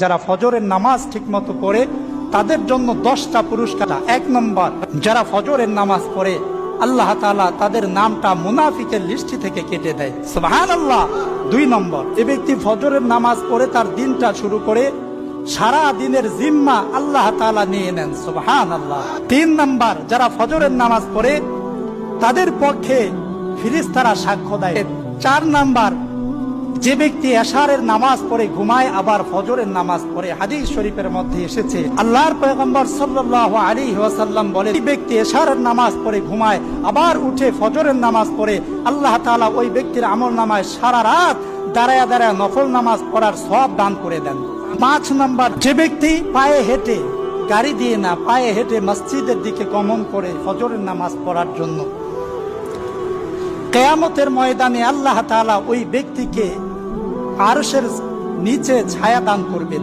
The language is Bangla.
যারা ফজরের নামাজ ঠিকমতো পড়ে তাদের জন্য 10টা পুরস্কার। 1 নম্বর, যারা ফজরের নামাজ পড়ে আল্লাহ তাআলা তাদের নামটা মুনাফিকের লিস্টি থেকে কেটে দেয়, সুবহানাল্লাহ। 2 নম্বর, যে ব্যক্তি ফজরের নামাজ পড়ে তার দিনটা শুরু করে সারা দিনের জিম্মা আল্লাহ তাআলা নিয়ে নেন, সুবহানাল্লাহ। 3 নম্বর, যারা ফজরের নামাজ পড়ে তাদের পক্ষে ফেরেশতারা সাক্ষ্য দেয়। 4 নম্বর, যে ব্যক্তি এশারের নামাজ পড়ে ঘুমায় আবার ফজরের নামাজ পড়ে, হাদিস শরীফের মধ্যে এসেছে আল্লাহর পয়গম্বর সাল্লাল্লাহু আলাইহি ওয়াসাল্লাম বলেন, এই ব্যক্তি এশারের নামাজ পড়ে ঘুমায় আবার উঠে ফজরের নামাজ পড়ে, আল্লাহ তাআলা ওই ব্যক্তির আমলনামায় সারা রাত দাঁড়ায়া দাঁড়ায়া নফল নামাজ পড়ার সওয়াব দান করে দেন। 5 নম্বর, যে ব্যক্তি পায়ে হেঁটে, গাড়ি দিয়ে না, পায়ে হেঁটে মসজিদের দিকে গমন করে ফজরের নামাজ পড়ার জন্য, কিয়ামতের ময়দানে আল্লাহ তাআলা ওই ব্যক্তিকে আরশের নিচে ছায়া দান করবেন।